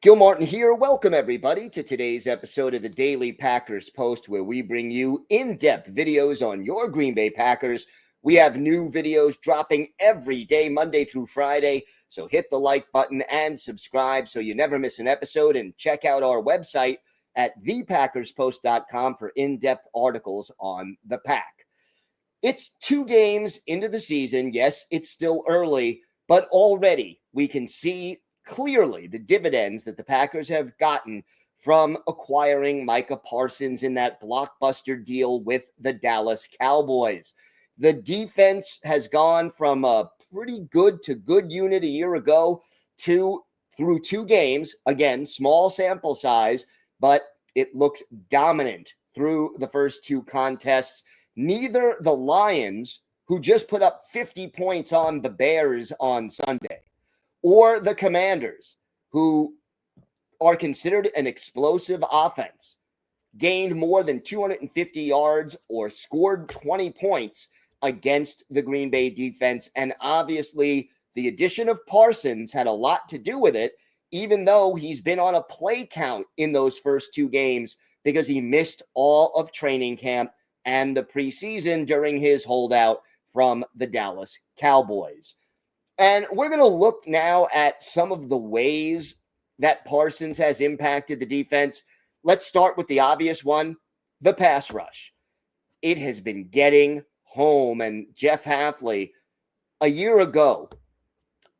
Gil Martin here. Welcome, everybody, to today's episode of the Daily Packers Post, where we bring you in-depth videos on your Green Bay Packers. We have new videos dropping every day, Monday through Friday. So hit the like button and subscribe so you never miss an episode. And check out our website at thepackerspost.com for in-depth articles on the Pack. It's 2 games into the season. Yes, it's still early, but already we can see clearly the dividends that the Packers have gotten from acquiring Micah Parsons in that blockbuster deal with the Dallas Cowboys. The defense has gone from a pretty good to good unit a year ago to through 2 games. Again, small sample size, but it looks dominant through the first 2 contests. Neither the Lions, who just put up 50 points on the Bears on Sunday, or the Commanders, who are considered an explosive offense, gained more than 250 yards or scored 20 points against the Green Bay defense. And obviously, the addition of Parsons had a lot to do with it, even though he's been on a play count in those first 2 games because he missed all of training camp and the preseason during his holdout from the Dallas Cowboys. And we're going to look now at some of the ways that Parsons has impacted the defense. Let's start with the obvious one, the pass rush. It has been getting home, and Jeff Hafley, a year ago,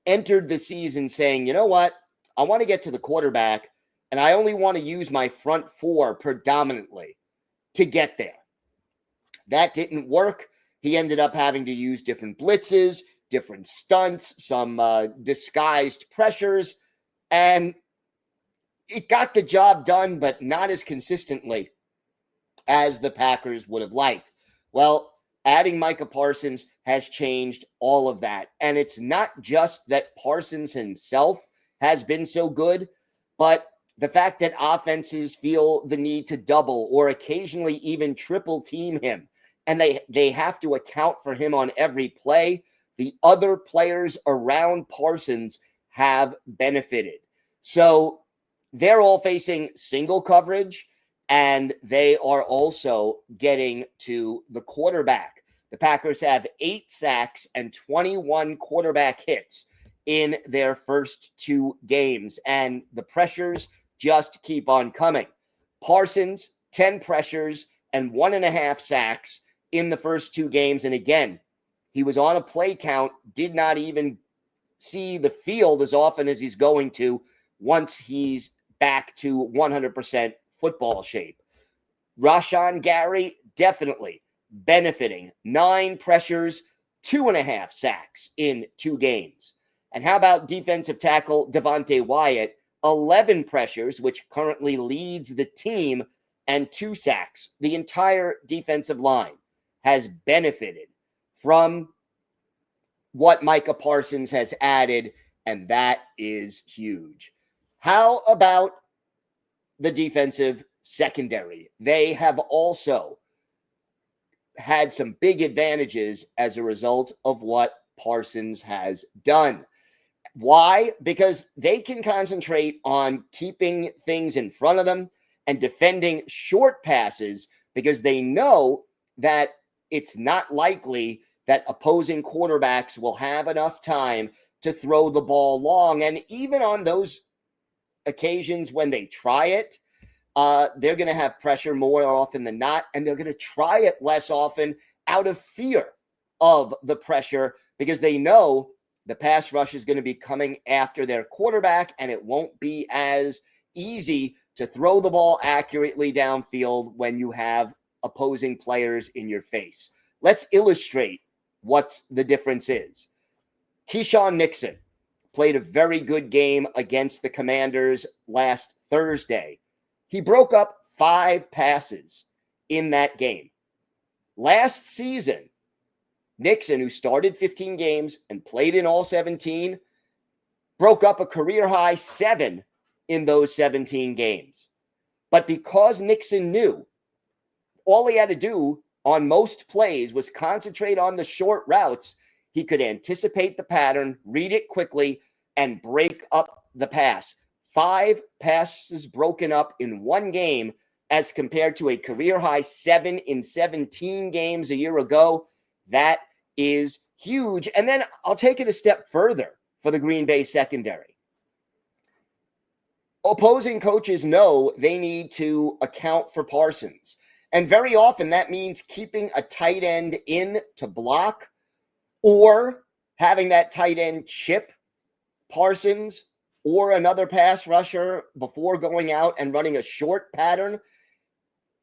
entered the season saying, you know what, I want to get to the quarterback, and I only want to use my front 4 predominantly to get there. That didn't work. He ended up having to use different blitzes, different stunts, some disguised pressures, and it got the job done, but not as consistently as the Packers would have liked. Well, adding Micah Parsons has changed all of that, and it's not just that Parsons himself has been so good, but the fact that offenses feel the need to double or occasionally even triple team him, and they have to account for him on every play. The other players around Parsons have benefited. So they're all facing single coverage, and they are also getting to the quarterback. The Packers have 8 sacks and 21 quarterback hits in their first 2 games, and the pressures just keep on coming. Parsons, 10 pressures and 1.5 sacks in the first 2 games, and again, he was on a play count, did not even see the field as often as he's going to once he's back to 100% football shape. Rashan Gary, definitely benefiting. 9 pressures, 2.5 sacks in 2 games. And how about defensive tackle Devontae Wyatt? 11 pressures, which currently leads the team, and 2 sacks. The entire defensive line has benefited from what Micah Parsons has added, and that is huge. How about the defensive secondary? They have also had some big advantages as a result of what Parsons has done. Why? Because they can concentrate on keeping things in front of them and defending short passes because they know that it's not likely that opposing quarterbacks will have enough time to throw the ball long. And even on those occasions when they try it, they're going to have pressure more often than not, and they're going to try it less often out of fear of the pressure because they know the pass rush is going to be coming after their quarterback, and it won't be as easy to throw the ball accurately downfield when you have opposing players in your face. Let's illustrate what the difference is. Keyshawn Nixon played a very good game against the Commanders last Thursday. He broke up 5 passes in that game. Last season, Nixon, who started 15 games and played in all 17, broke up a career-high 7 in those 17 games. But because Nixon knew all he had to do on most plays was concentrate on the short routes, he could anticipate the pattern, read it quickly, and break up the pass. 5 passes broken up in one game as compared to a career-high 7 in 17 games a year ago. That is huge. And then I'll take it a step further for the Green Bay secondary. Opposing coaches know they need to account for Parsons. And very often that means keeping a tight end in to block or having that tight end chip Parsons or another pass rusher before going out and running a short pattern.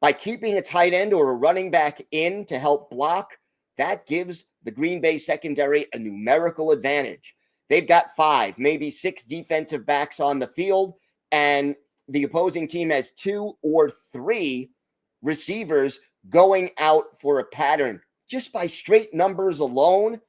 By keeping a tight end or a running back in to help block, that gives the Green Bay secondary a numerical advantage. They've got 5, maybe 6 defensive backs on the field, and the opposing team has 2 or 3 receivers going out for a pattern. Just by straight numbers alone,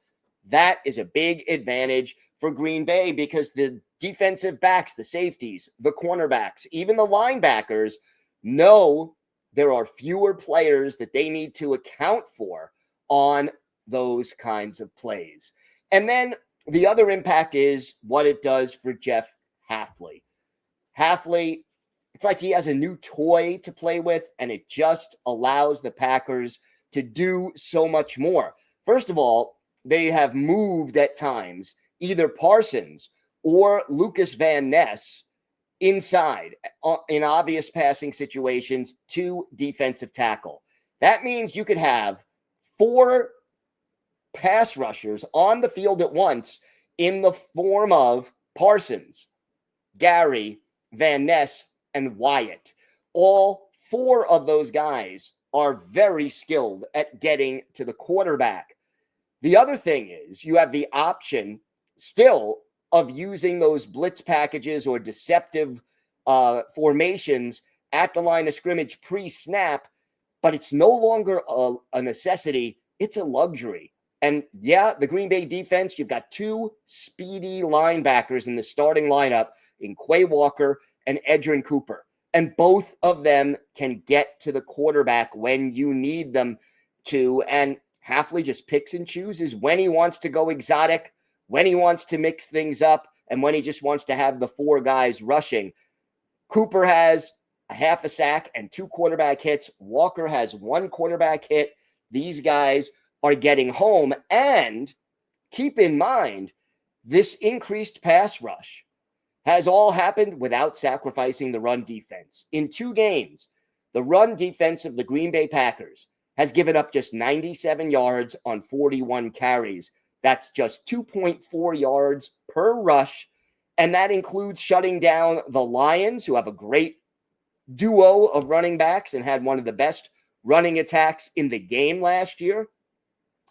that is a big advantage for Green Bay because the defensive backs, the safeties, the cornerbacks, even the linebackers know there are fewer players that they need to account for on those kinds of plays. And then the other impact is what it does for Jeff Hafley. Hafley, it's like he has a new toy to play with, and it just allows the Packers to do so much more. First of all, they have moved at times either Parsons or Lucas Van Ness inside in obvious passing situations to defensive tackle. That means you could have 4 pass rushers on the field at once in the form of Parsons, Gary, Van Ness, and Wyatt. All 4 of those guys are very skilled at getting to the quarterback. The other thing is you have the option still of using those blitz packages or deceptive formations at the line of scrimmage pre-snap, but it's no longer a necessity. It's a luxury. And yeah, the Green Bay defense, you've got 2 speedy linebackers in the starting lineup in Quay Walker and Edgerrin Cooper. And both of them can get to the quarterback when you need them to. And Hafley just picks and chooses when he wants to go exotic, when he wants to mix things up, and when he just wants to have the 4 guys rushing. Cooper has a half a sack and 2 quarterback hits. Walker has 1 quarterback hit. These guys are getting home. And keep in mind, this increased pass rush has all happened without sacrificing the run defense. In 2 games, the run defense of the Green Bay Packers has given up just 97 yards on 41 carries. That's just 2.4 yards per rush. And that includes shutting down the Lions, who have a great duo of running backs and had one of the best running attacks in the game last year.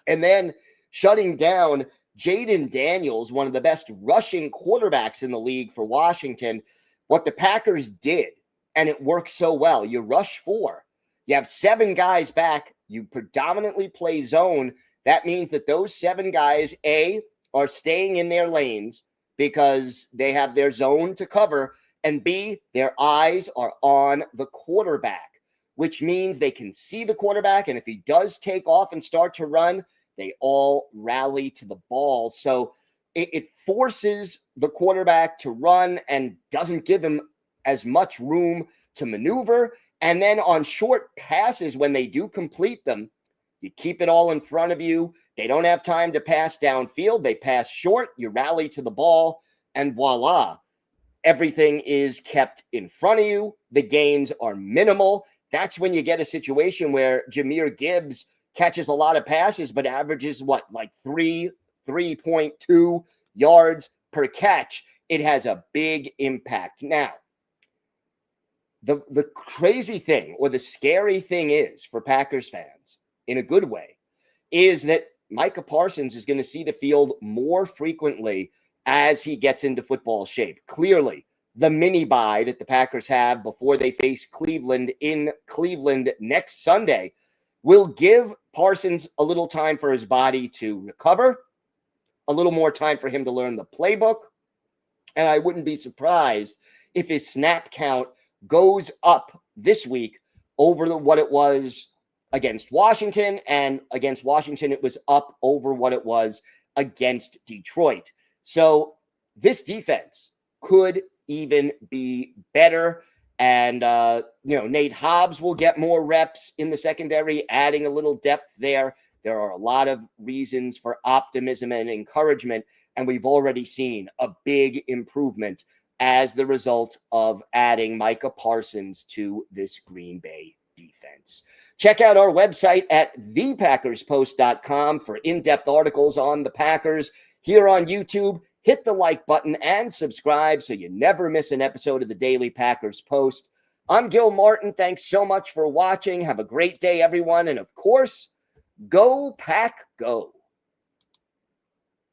And then shutting down Jaden Daniels, one of the best rushing quarterbacks in the league for Washington. What the Packers did, and it worked so well, you rush 4. You have 7 guys back. You predominantly play zone. That means that those 7 guys, A, are staying in their lanes because they have their zone to cover, and B, their eyes are on the quarterback, which means they can see the quarterback, and if he does take off and start to run, they all rally to the ball. So it forces the quarterback to run and doesn't give him as much room to maneuver. And then on short passes, when they do complete them, you keep it all in front of you. They don't have time to pass downfield. They pass short. You rally to the ball, and voila, everything is kept in front of you. The gains are minimal. That's when you get a situation where Jahmyr Gibbs catches a lot of passes, but averages like 3.2 yards per catch. It has a big impact. Now, the crazy thing or the scary thing is for Packers fans, in a good way, is that Micah Parsons is going to see the field more frequently as he gets into football shape. Clearly, the mini bye that the Packers have before they face Cleveland in Cleveland next Sunday will give Parsons a little time for his body to recover, a little more time for him to learn the playbook. And I wouldn't be surprised if his snap count goes up this week over what it was against Washington. And against Washington, it was up over what it was against Detroit. So this defense could even be better. And, Nate Hobbs will get more reps in the secondary, adding a little depth there. There are a lot of reasons for optimism and encouragement, and we've already seen a big improvement as the result of adding Micah Parsons to this Green Bay defense. Check out our website at thepackerspost.com for in-depth articles on the Packers. Here on YouTube, hit the like button and subscribe so you never miss an episode of the Daily Packers Post. I'm Gil Martin. Thanks so much for watching. Have a great day, everyone. And of course, go Pack Go.